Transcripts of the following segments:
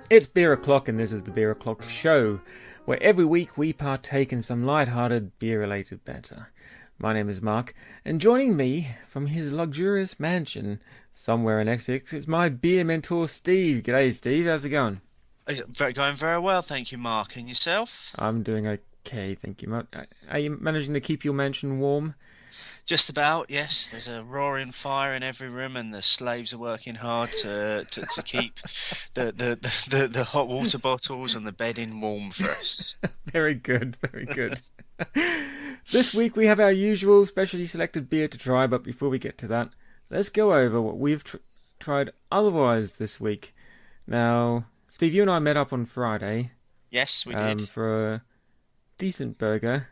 It's Beer O'Clock, and this is the Beer O'Clock Show, where every week we partake in some light-hearted beer-related banter. My name is Mark, and joining me from his luxurious mansion somewhere in Essex is my beer mentor, Steve. G'day, Steve. How's it going? Going very well, thank you, Mark. And yourself? I'm doing okay, thank you. Are you managing to keep your mansion warm? Just about, yes. There's a roaring fire in every room, and the slaves are working hard to keep the hot water bottles and the bedding warm for us. Very good, very good. This week we have our usual specially selected beer to try, but before we get to that, let's go over what we've tried otherwise this week. Now, Steve, you and I met up on Friday Yes, we did. for a decent burger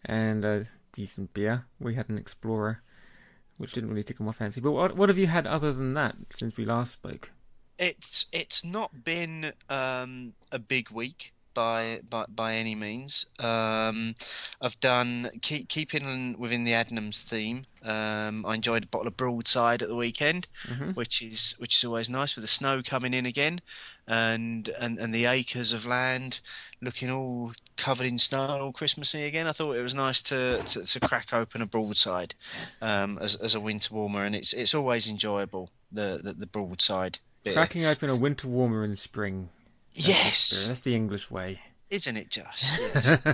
and a decent beer. We had an Explorer, which didn't really tickle my fancy. But what have you had other than that since we last spoke? It's not been a big week by any means. I've done keeping within the Adnams theme. I enjoyed a bottle of broadside at the weekend, Hmm. which is always nice with the snow coming in again, and the acres of land looking all covered in snow and all Christmassy again. I thought it was nice to crack open a broadside as a winter warmer, and it's always enjoyable the broadside beer. Cracking open a winter warmer in spring. That's the spirit. Yes, That's the English way. isn't it just? Yes.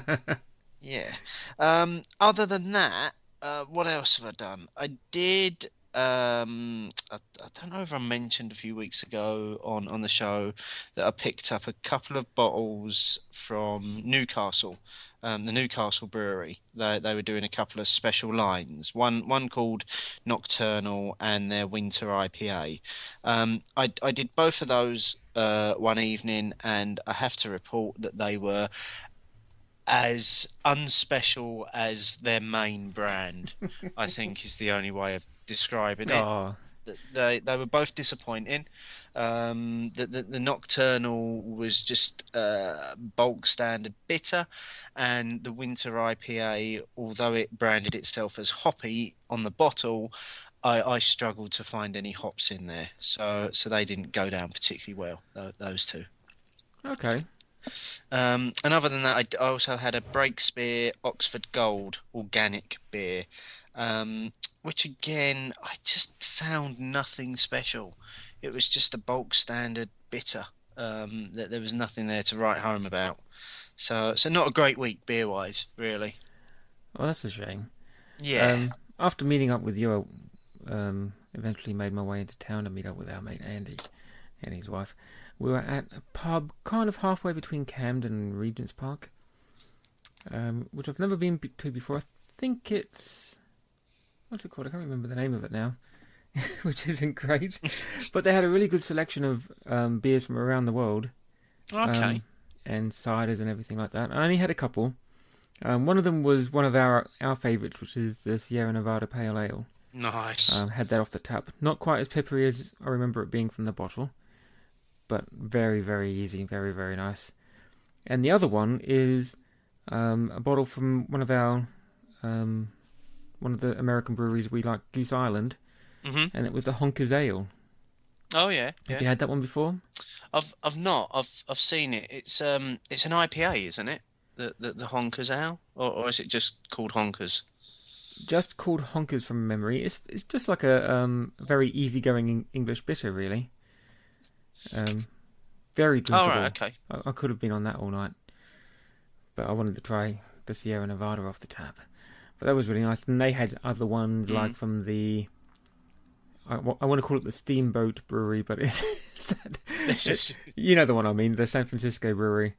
Yeah. Other than that, what else have I done? I did. I don't know if I mentioned a few weeks ago on the show that I picked up a couple of bottles from Newcastle, the Newcastle brewery. They were doing a couple of special lines. One called Nocturnal and their Winter IPA. I did both of those one evening, and I have to report that they were as unspecial as their main brand, I think is the only way of describing it. Oh, They were both disappointing. The Nocturnal was just bulk standard bitter, and the Winter IPA, although it branded itself as hoppy on the bottle, I struggled to find any hops in there. So they didn't go down particularly well, those two. okay. And other than that, I also had a Breakspear Oxford Gold organic beer, which again I just found nothing special. It was just a bulk standard bitter. That there was nothing there to write home about. So not a great week beer wise, really. Well, that's a shame. Yeah. After meeting up with you, eventually made my way into town to meet up with our mate Andy and his wife. We were at a pub kind of halfway between Camden and Regent's Park, which I've never been to before. I think it's... What's it called? I can't remember the name of it now, which isn't great. But they had a really good selection of beers from around the world, Okay. and ciders and everything like that. I only had a couple. One of them was one of our favourites, which is the Sierra Nevada Pale Ale. Nice. Had that off the tap. Not quite as peppery as I remember it being from the bottle, but very, very easy, very, very nice. And the other one is a bottle from one of the American breweries we like, Goose Island, Mhm. and it was the Honkers Ale. Oh yeah, Have yeah. you had that one before? I've not. I've seen it. It's an IPA, isn't it? The Honkers Ale, or is it just called Honkers? Just called Honkers from memory. It's just like a very easygoing English bitter, really. Um, Very Oh right, drinkable. okay. I could have been on that all night, but I wanted to try the Sierra Nevada off the tap. But that was really nice. And they had other ones like Mm. from the... I want to call it the Steamboat Brewery, but it's that, It's it, just you know the one I mean, the San Francisco Brewery.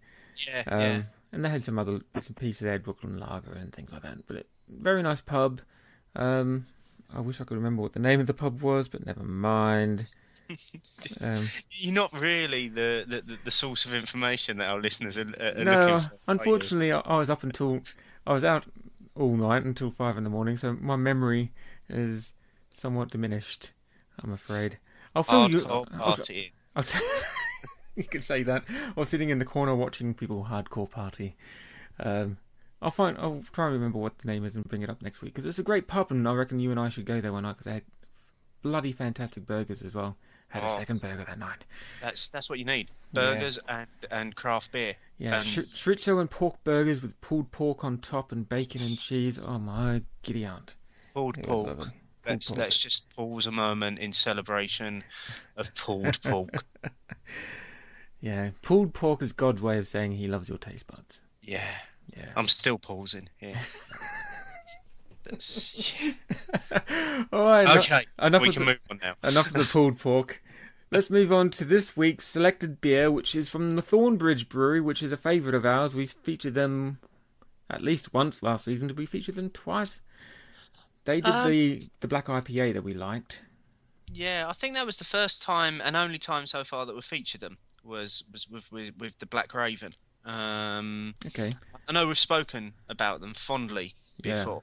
yeah, yeah. And they had some other bits and pieces. They had Brooklyn Lager and things like that. But very nice pub. Um, I wish I could remember what the name of the pub was, but never mind. Just- Um, You're not really the source of information that our listeners are looking no, for, are you? unfortunately, I was out all night until 5 in the morning, so my memory is somewhat diminished. I'm afraid. I'll fill you. Hardcore partying. I'll you could say that. Or sitting in the corner watching people hardcore party. Um, I'll try and remember what the name is and bring it up next week because it's a great pub, and I reckon you and I should go there one night because they had bloody fantastic burgers as well, Had a Oh, second burger that night. that's what you need. Yeah. Burgers and craft beer. Yeah, And chorizo and pork burgers with pulled pork on top and bacon and cheese. Oh my giddy aunt. pulled It was pork. lovely. Pulled Let's pork. just pause a moment in celebration of pulled pork. Yeah, pulled pork is God's way of saying he loves your taste buds. Yeah, Yeah. I'm still pausing here. That's... All right, Okay, enough we of can move on now. enough of the pulled pork. Let's move on to this week's selected beer, which is from the Thornbridge Brewery, which is a favourite of ours. We featured them at least once last season. Did we feature them twice? They did the black IPA that we liked. Yeah, I think that was the first time and only time so far that we featured them was with the Black Raven. Okay. I know we've spoken about them fondly Yeah. before.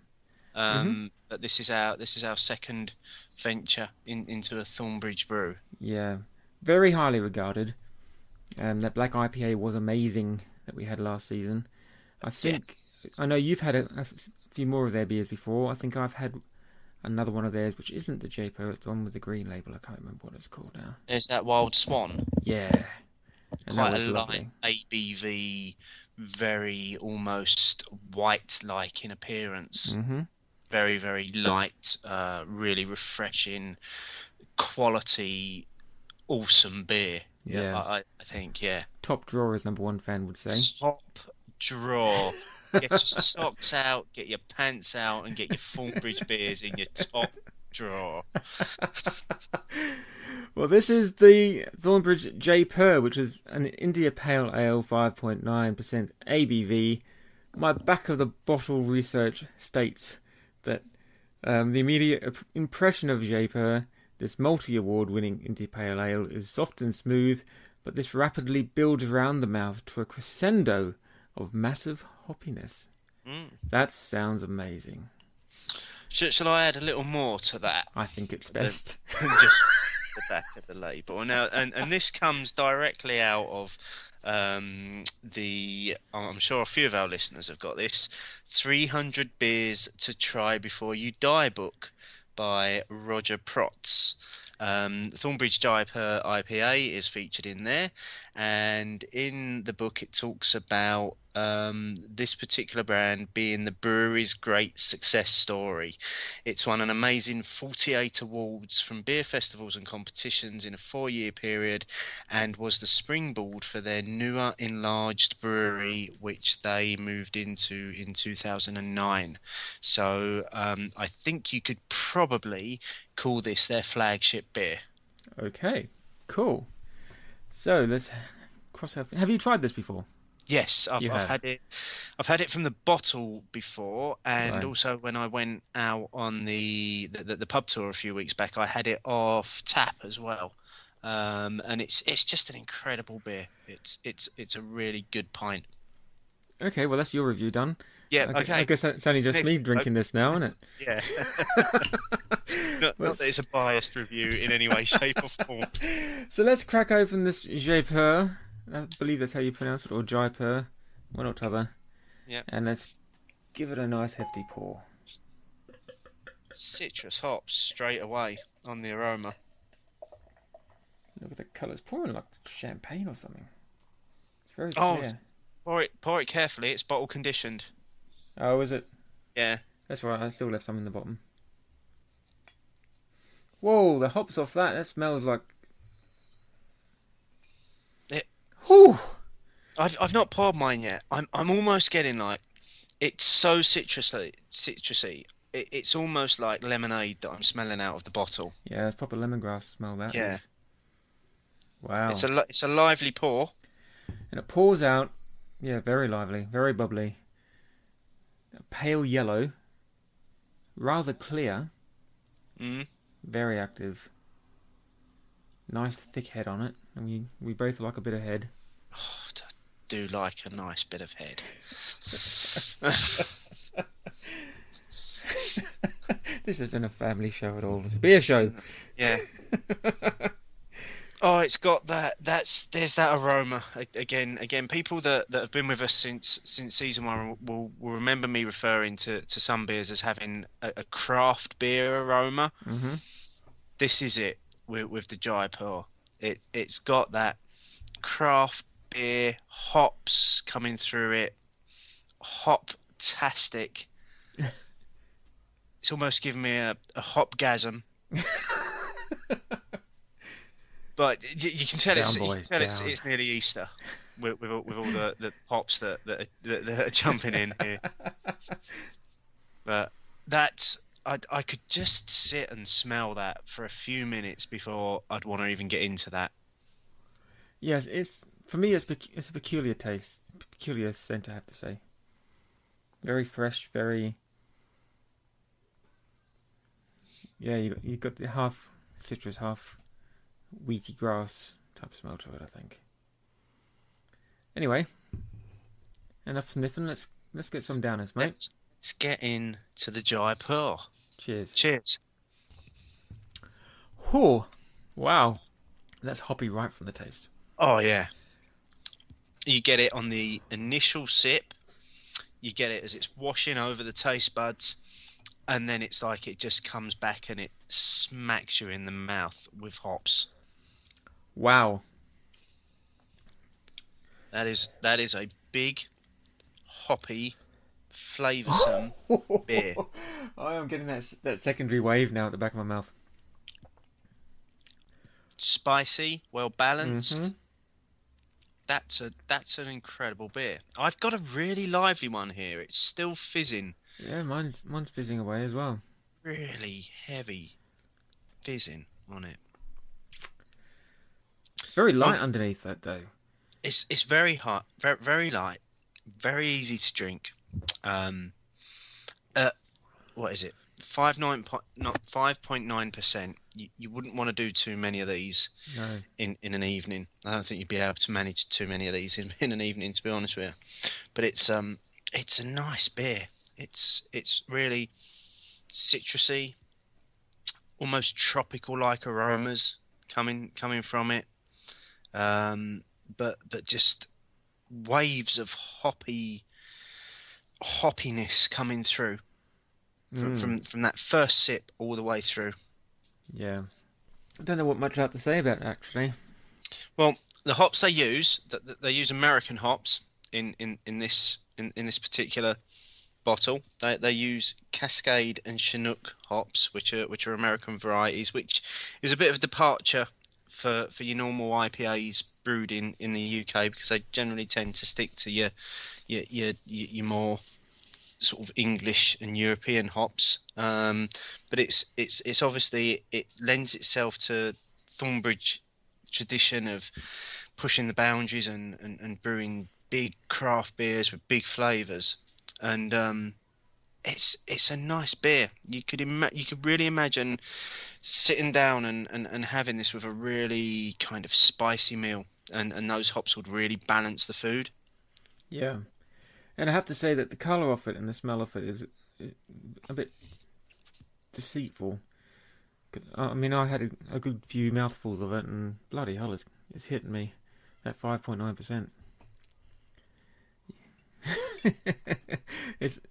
But this is our second venture into a Thornbridge brew. Yeah. Very highly regarded. That black IPA was amazing that we had last season. I think I know you've had a few more of their beers before. I think I've had another one of theirs, which isn't the Jaipur. It's the one with the green label. I can't remember what it's called now. There's that Wild Swan, Yeah, and that quite was a light lovely. ABV, very almost white-like in appearance. Mm-hmm. Very, very light, really refreshing, quality, awesome beer. Yeah. I think, yeah. Top drawer, as number one fan would say. Top drawer. Get your socks out, get your pants out, and get your Thornbridge beers in your top drawer. Well, this is the Thornbridge Jaipur, which is an India Pale Ale, 5.9% ABV. My back of the bottle research states that the immediate impression of Jaipur, this multi-award winning India Pale Ale, is soft and smooth, but this rapidly builds around the mouth to a crescendo of massive hoppiness. That sounds amazing. Shall I add a little more to that? I think it's best. Just the back of the label. Now, and this comes directly out of I'm sure a few of our listeners have got this 300 Beers to Try Before You Die book by Roger Protz. The Thornbridge Jaipur IPA is featured in there, and in the book it talks about this particular brand being the brewery's great success story. It's won an amazing 48 awards from beer festivals and competitions in a 4-year period, and was the springboard for their newer enlarged brewery, which they moved into in 2009. So I think you could probably call this their flagship beer. Okay, cool. So let's cross out. Have you tried this before? Yes, I've have. had it. I've had it from the bottle before, and Right. also when I went out on the pub tour a few weeks back, I had it off tap as well. And it's just an incredible beer. It's a really good pint. Okay, well that's your review done. Yeah. I Okay. guess it's only just me drinking this now, isn't it? Yeah. Not that it's a biased review in any way, shape, or form. So let's crack open this Jaipur. I believe that's how you pronounce it, or Jaipur, one or t'other. Yeah. And let's give it a nice hefty pour. Citrus hops straight away on the aroma. Look at the colours, pouring like champagne or something. It's very Oh, clear. pour it carefully. It's bottle conditioned. Oh, is it? Yeah. That's right. I still left some in the bottom. Whoa, the hops off that. That smells like. Whew. I've not poured mine yet. I'm almost getting like it's so citrusy. It's almost like lemonade that I'm smelling out of the bottle. Yeah, it's proper lemongrass smell. That Yeah. is. Wow. It's a lively pour. And it pours out. Yeah, very lively, very bubbly. Pale yellow, rather clear, very active. Nice thick head on it, and we both like a bit of head. Oh, I do like a nice bit of head. This isn't a family show at all. It's a beer show. Yeah. Oh, it's got that. There's that aroma again. People that have been with us since season one will remember me referring to some beers as having a craft beer aroma. Mm-hmm. This is it. with the Jaipur. It's got that craft beer hops coming through it, hop-tastic. It's almost giving me a hopgasm. But you can tell Down, it's you can boys, tell down. it's nearly Easter with all the hops that are jumping in here. But that's I could just sit and smell that for a few minutes before I'd want to even get into that. Yes, it's for me. It's a peculiar taste, peculiar scent. I have to say, very fresh, very yeah. You got the half citrus, half wheaty grass type smell to it. I think. Anyway, enough sniffing. Let's get some downers, mate. Let's get in to the Jaipur. Cheers. Cheers. Oh, wow, that's hoppy right from the taste. Oh yeah. You get it on the initial sip. You get it as it's washing over the taste buds, and then it's like it just comes back and it smacks you in the mouth with hops. Wow. That is a big, hoppy, flavoursome beer. I am getting that secondary wave now at the back of my mouth. Spicy, well Mm-hmm. balanced. That's an incredible beer. I've got a really lively one here. It's still fizzing, Yeah, mine's fizzing away as well. really heavy fizzing on it. Very Oh, light underneath that though. it's very hot, very light, very easy to drink. Um, uh, what is it? Not 5.9%. You wouldn't want to do too many of these No. in an evening. I don't think you'd be able to manage too many of these in an evening, to be honest with you. But it's a nice beer. It's really citrusy, almost tropical like aromas coming from it. Um, but just waves of hoppiness coming through Mm. from that first sip all the way through. Yeah. I don't know what much I have to say about it actually. Well, the hops they use American hops in this particular bottle. They use Cascade and Chinook hops, which are American varieties, which is a bit of a departure for your normal IPAs brewed in the UK because they generally tend to stick to your more sort of English and European hops. But it's obviously it lends itself to Thornbridge tradition of pushing the boundaries and brewing big craft beers with big flavors. And it's a nice beer. You could really imagine sitting down and having this with a really kind of spicy meal, and those hops would really balance the food. Yeah. And I have to say that the colour of it and the smell of it is a bit deceitful. I mean, I had a good few mouthfuls of it, and bloody hell, it's hitting me at 5.9%. it's.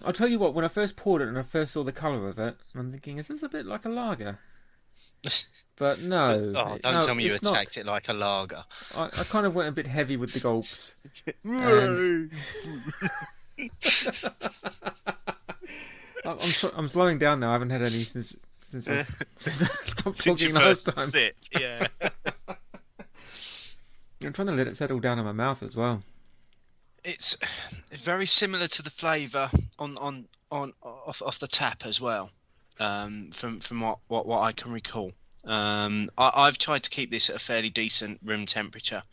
I'll tell you what. When I first poured it and I first saw the colour of it, I'm thinking, is this a bit like a lager? But So, no, oh, don't no, tell me you it's not. attacked it like a lager. I kind of went a bit heavy with the gulps, and I'm slowing down now. I haven't had any since I stopped Since your talking last first time. sip, yeah. I'm trying to let it settle down in my mouth as well. It's very similar to the flavour on off the tap as well. From what I can recall. I've tried to keep this at a fairly decent room temperature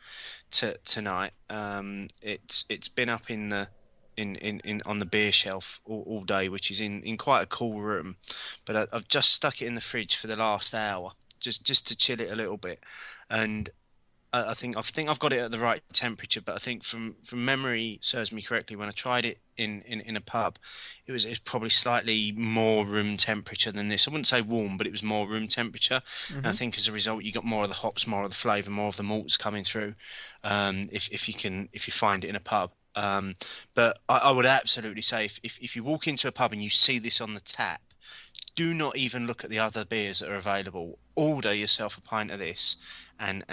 tonight. It's been up in the in on the beer shelf all day, which is in quite a cool room. But I've just stuck it in the fridge for the last hour, just to chill it a little bit. And I think I've got it at the right temperature, but I think from memory serves me correctly, when I tried it in a pub, it was probably slightly more room temperature than this. I wouldn't say warm, but it was more room temperature. And I Hmm. think as a result, you got more of the hops, more of the flavour, more of the malts coming through. If you find it in a pub. But I would absolutely say if you walk into a pub and you see this on the tap, do not even look at the other beers that are available. Order yourself a pint of this and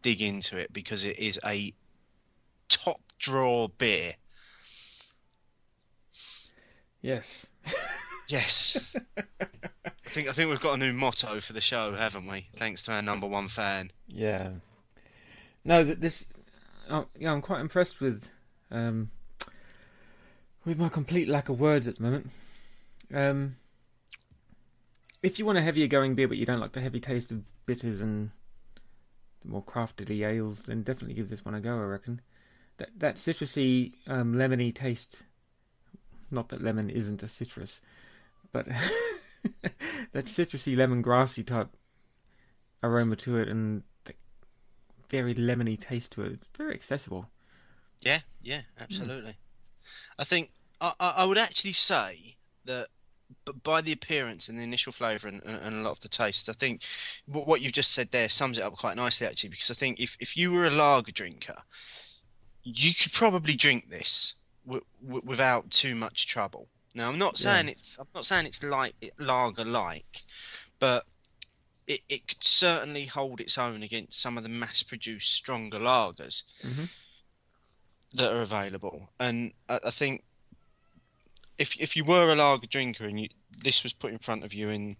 dig into it, because it is a top drawer beer. Yes. Yes. I think we've got a new motto for the show, haven't we? Thanks to our number one fan. Yeah. No, this. Oh, yeah, I'm quite impressed um, with my complete lack of words at the moment. Um, if you want a heavier going beer, but you don't like the heavy taste of bitters and the more crafted ales, then definitely give this one a go, I reckon. That citrusy, lemony taste. Not that lemon isn't a citrus, but that citrusy, lemongrassy type aroma to it, and the very lemony taste to it. It's very accessible. Yeah, absolutely. I think I would actually say that, by the appearance and the initial flavour and a lot of the taste, I think what you've just said there sums it up quite nicely, actually, because I think if you were a lager drinker, you could probably drink this without too much trouble. Now, Yeah. I'm not saying it's like lager like, but it could certainly hold its own against some of the mass-produced stronger lagers Hmm. that are available. And I think if you were a lager drinker and this was put in front of you, and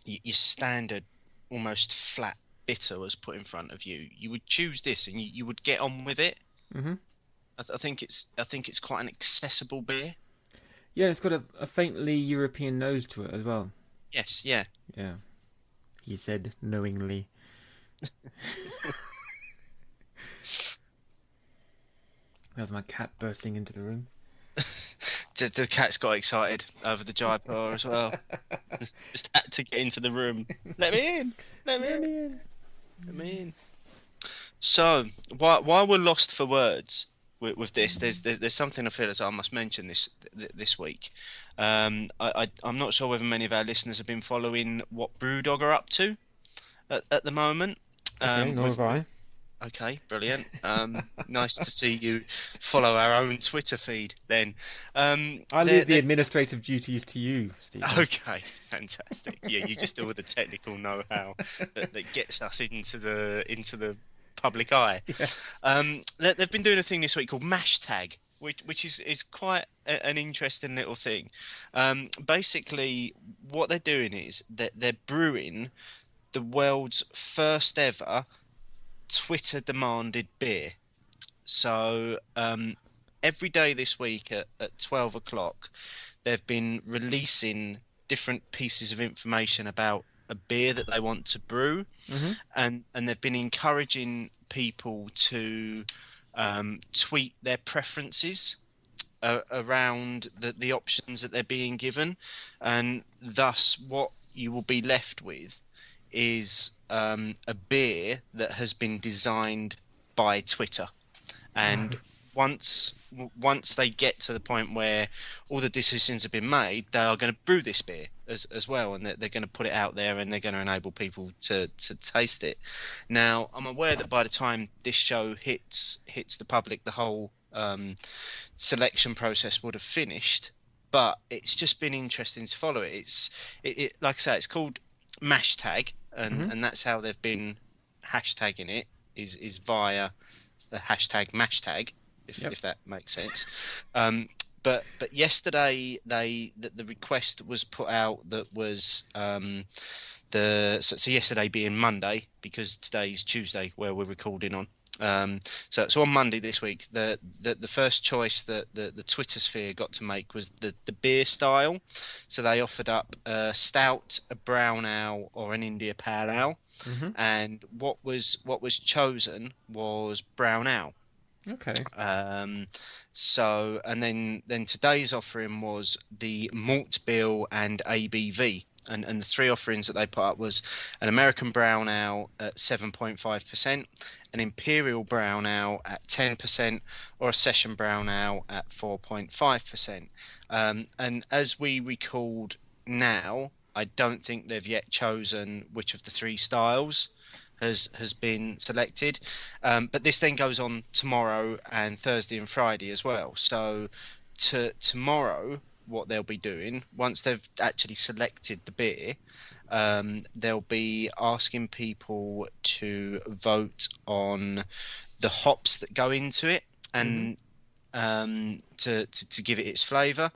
your standard, almost flat bitter was put in front of you, you would choose this and you would get on with it. Hmm. I think it's quite an accessible beer. Yeah, it's got a faintly European nose to it as well. Yes, yeah. Yeah, he said knowingly. That was my cat bursting into the room. The cat's got excited over the Jaipur as well. Just had to get into the room. Let me in. Let me Let in. me in. Let me in. So, while we're lost for words with this, there's something I feel as I must mention this week. I'm not sure whether many of our listeners have been following what BrewDog are up to at the moment. Okay, nor With have I. Okay, brilliant. Nice to see you follow our own Twitter feed then. I They're, leave the they're administrative duties to you, Stephen. Okay, fantastic. Yeah, you just deal with the technical know-how that gets us into the public eye. Yeah. They've been doing a thing this week called Mash Tag, which is quite an interesting little thing. Basically, what they're doing is that they're brewing the world's first ever Twitter demanded beer. So every day this week at 12 o'clock, they've been releasing different pieces of information about a beer that they want to brew, Hmm. and they've been encouraging people to tweet their preferences around the options that they're being given, and thus what you will be left with is a beer that has been designed by Twitter. And once they get to the point where all the decisions have been made, they are going to brew this beer as well, and they're going to put it out there, and they're going to enable people to taste it. Now, I'm aware that by the time this show hits the public, the whole selection process would have finished. But it's just been interesting to follow it. It like I say, it's called Mash Tag, and Hmm. that's how they've been hashtagging it is via the hashtag Mash Tag, Yep. if that makes sense. But yesterday the request was put out that was so yesterday being Monday, because today's Tuesday where we're recording on. So on Monday this week, the first choice that the Twitter sphere got to make was the beer style. So they offered up a stout, a brown ale, or an India Pale Ale, Hmm. and what was chosen was brown ale. Okay. So and then today's offering was the malt bill and ABV. And the three offerings that they put up was an American brown ale at 7.5%, an imperial brown ale at 10%, or a session brown ale at 4.5%. And as we recalled now, I don't think they've yet chosen which of the three styles has been selected. But this then goes on tomorrow and Thursday and Friday as well. So tomorrow what they'll be doing once they've actually selected the beer. They'll be asking people to vote on the hops that go into it Hmm. and to give it its flavour.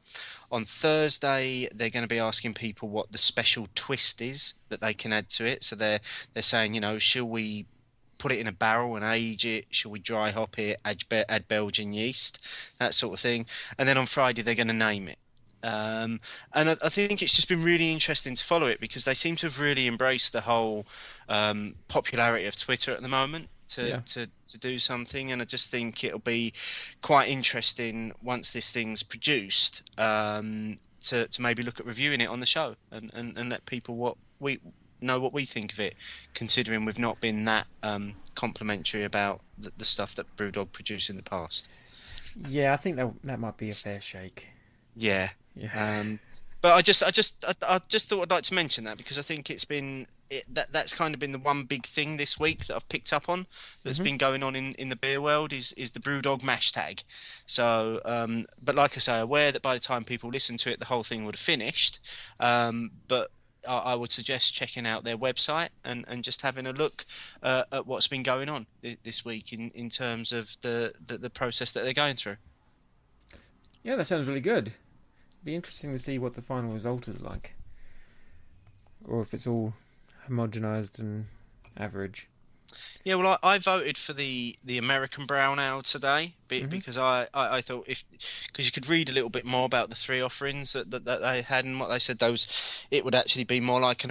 On Thursday, they're going to be asking people what the special twist is that they can add to it. So they're saying, shall we put it in a barrel and age it? Shall we dry hop it? Add Belgian yeast, that sort of thing. And then on Friday, they're going to name it. Um, and I think it's just been really interesting to follow it because they seem to have really embraced the whole popularity of Twitter at the moment Yeah. to do something. And I just think it'll be quite interesting once this thing's produced to maybe look at reviewing it on the show and let people know what we think of it, considering we've not been that complimentary about the stuff that Brewdog produced in the past. Yeah, I think that might be a fair shake. Yeah. Yeah. Um, but I just thought I'd like to mention that because I think that's kind of been the one big thing this week that I've picked up on that's Hmm. been going on in the beer world is the Brewdog mash tag. So, but like I say, aware that by the time people listen to it, the whole thing would have finished. But I would suggest checking out their website and just having a look at what's been going on this week in terms of the process that they're going through. Yeah, that sounds really good. Be interesting to see what the final result is like, or if it's all homogenized and average. Yeah, well, I voted for the American brown ale today Hmm. because I thought if because you could read a little bit more about the three offerings that they had and what they said those it would actually be more like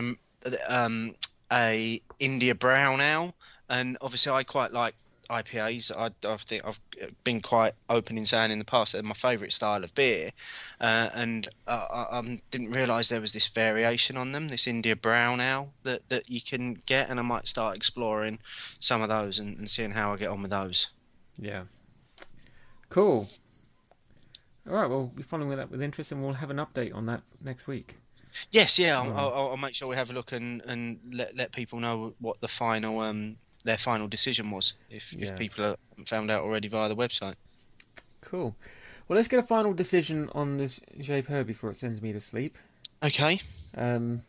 a India brown ale, and obviously I quite like IPAs. I think I've been quite open in saying in the past they're my favourite style of beer, and I didn't realise there was this variation on them, this India brown ale that you can get, and I might start exploring some of those and seeing how I get on with those. Yeah. Cool. All right. Well, we're following that with interest, and we'll have an update on that next week. Yes, yeah, Um. I'll make sure we have a look and let people know what the final their final decision was if Yeah. people haven't found out already via the website. Cool. Well, let's get a final decision on this Jaipur before it sends me to sleep. Okay. Um.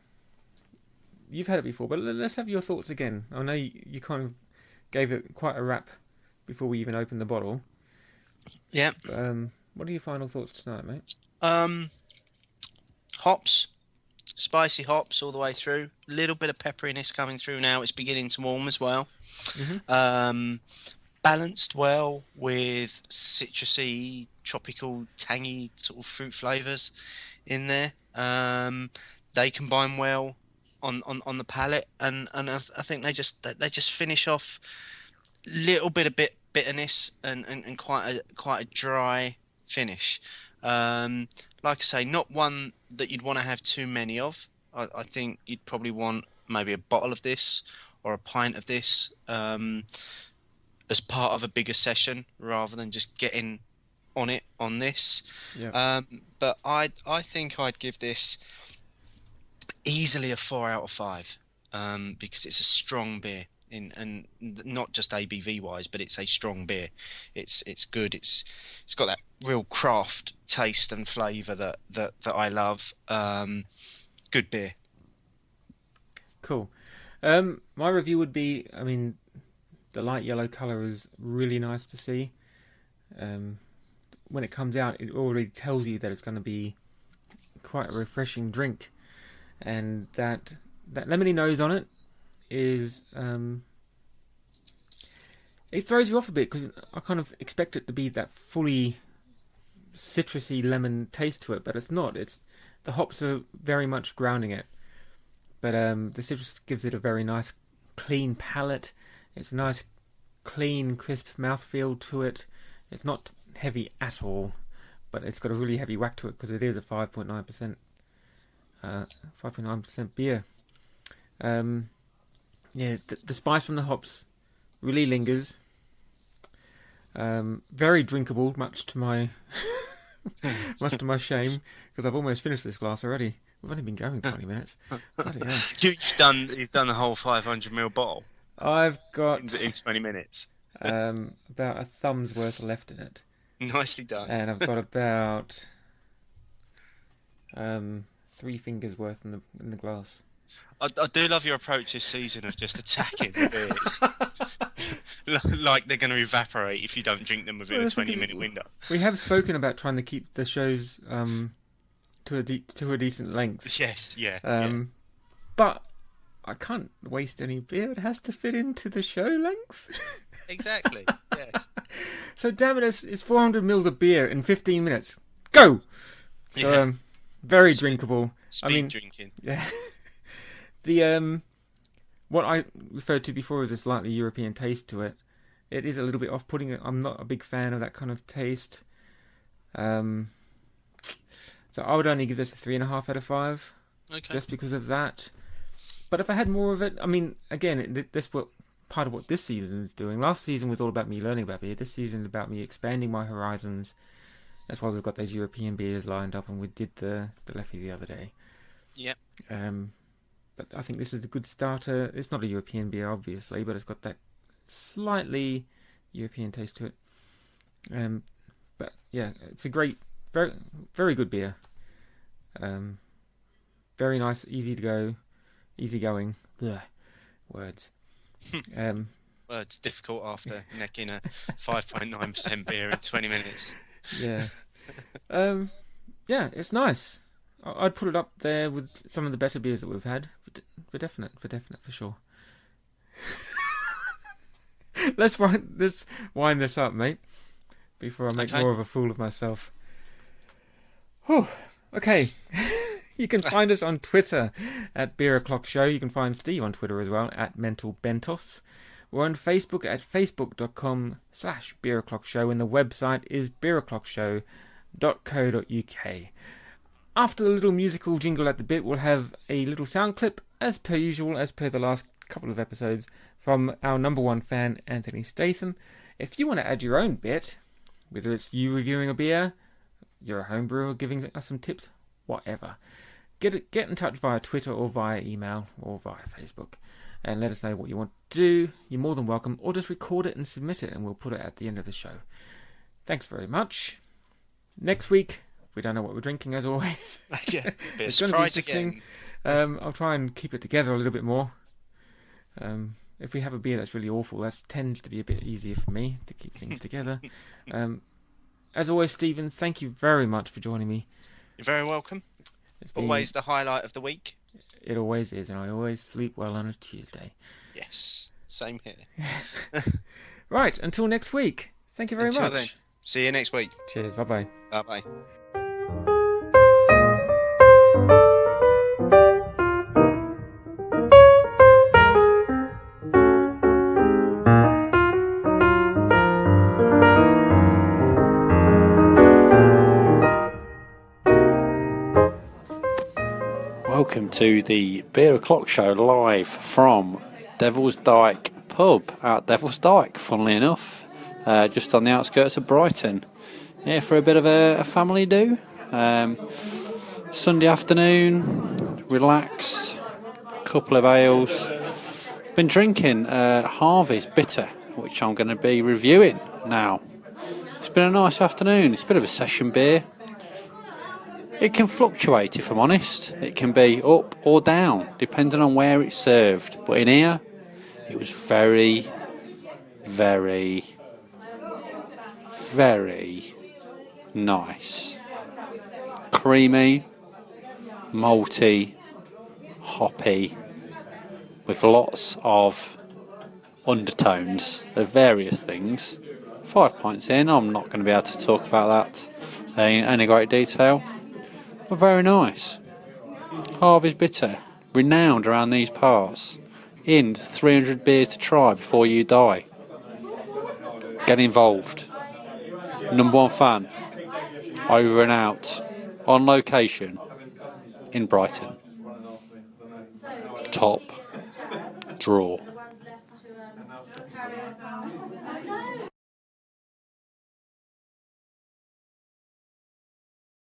You've had it before, but let's have your thoughts again. I know you kind of gave it quite a rap before we even opened the bottle. Yeah. What are your final thoughts tonight, mate? Um, hops, spicy hops all the way through. A little bit of pepperiness coming through now. It's beginning to warm as well. Hmm. Um, balanced well with citrusy, tropical, tangy sort of fruit flavors in there. They combine well on the palate, and I think they just finish off little bit of bitterness and quite a dry finish. Um, like I say, not one that you'd want to have too many of. I think you'd probably want maybe a bottle of this or a pint of this as part of a bigger session rather than just getting on it on this. Yeah. But I think I'd give this easily a 4 out of 5 because it's a strong beer and not just ABV wise, but it's a strong beer. It's good. It's got that real craft taste and flavour that I love. Good beer. Cool. My review would be, I mean, the light yellow color is really nice to see. Um, when it comes out, it already tells you that it's going to be quite a refreshing drink, and that lemony nose on it is it throws you off a bit because I kind of expect it to be that fully citrusy lemon taste to it, but it's not. It's the hops are very much grounding it, but the citrus gives it a very nice, clean palate. It's a nice, clean, crisp mouthfeel to it. It's not heavy at all, but it's got a really heavy whack to it because it is a 5.9%, 5.9% beer. Yeah, the spice from the hops really lingers. Very drinkable, much to my much to my shame, because I've almost finished this glass already. We've only been going 20 minutes. Bloody hell! You've done the whole 500 ml bottle I've in got 20 minutes. about a thumb's worth left in it, Nicely done. and I've got about 3 fingers worth in the glass. I do love your approach this season of just attacking the beers. Like they're going to evaporate if you don't drink them within a 20-minute window. We have spoken about trying to keep the shows to a decent length. Yes, yeah. But I can't waste any beer. It has to fit into the show length. Exactly, yes. So damn it, it's 400 mils of beer in 15 minutes. Go! So, very drinkable. Speed drinking. Yeah. The what I referred to before as a slightly European taste to it. It is a little bit off-putting. I'm not a big fan of that kind of taste. So I would only give this a 3.5 out of 5. Okay. Just because of that. But if I had more of it, I mean, again, this what part of what this season is doing. Last season was all about me learning about beer. This season is about me expanding my horizons. That's why we've got those European beers lined up, and we did the Leffy the other day. Yep. But I think this is a good starter. It's not a European beer, obviously, but it's got that slightly European taste to it. But yeah, it's a great, very, very good beer. Very nice, easy to go, easy going. Ugh, words. Well, it's difficult after necking a 5.9% beer in 20 minutes. Yeah. Yeah, it's nice. I'd put it up there with some of the better beers that we've had. For definite, for sure. Let's wind this up, mate, before I make more of a fool of myself. Whew. Okay. You can find us on Twitter at Beer O'Clock Show. You can find Steve on Twitter as well at Mental Bentos. We're on Facebook at facebook.com/Beer O'Clock Show, and the website is beeroclockshow.co.uk. After the little musical jingle at the bit, we'll have a little sound clip, as per usual, as per the last couple of episodes, from our number one fan, Anthony Statham. If you want to add your own bit, whether it's you reviewing a beer, you're a home brewer giving us some tips, whatever, get in touch via Twitter or via email or via Facebook and let us know what you want to do. You're more than welcome, or just record it and submit it and we'll put it at the end of the show. Thanks very much. Next week, we don't know what we're drinking, as always. Yeah, it's going to be interesting. I'll try and keep it together a little bit more. If we have a beer that's really awful, that tends to be a bit easier for me to keep things together. As always, Stephen, thank you very much for joining me. You're very welcome. It's always the highlight of the week. It always is, and I always sleep well on a Tuesday. Yes, same here. Right, until next week. Thank you very much. Then. See you next week. Cheers, bye-bye. Bye-bye. Welcome to the Beer O'Clock Show live from Devil's Dyke pub at Devil's Dyke, funnily enough, just on the outskirts of Brighton. Yeah, for a bit of a family do. Sunday afternoon, relaxed, couple of ales. Been drinking Harvey's Bitter, which I'm going to be reviewing now. It's been a nice afternoon. It's a bit of a session beer. It can fluctuate, if I'm honest. It can be up or down, depending on where it's served. But in here, it was very, very, very nice. Creamy, malty, hoppy, with lots of undertones of various things. 5 pints in, I'm not going to be able to talk about that in any great detail. But very nice. Harvey's Bitter, renowned around these parts. In 300 beers to try before you die. Get involved. Number one fan. Over and out. On location. In Brighton. Top draw.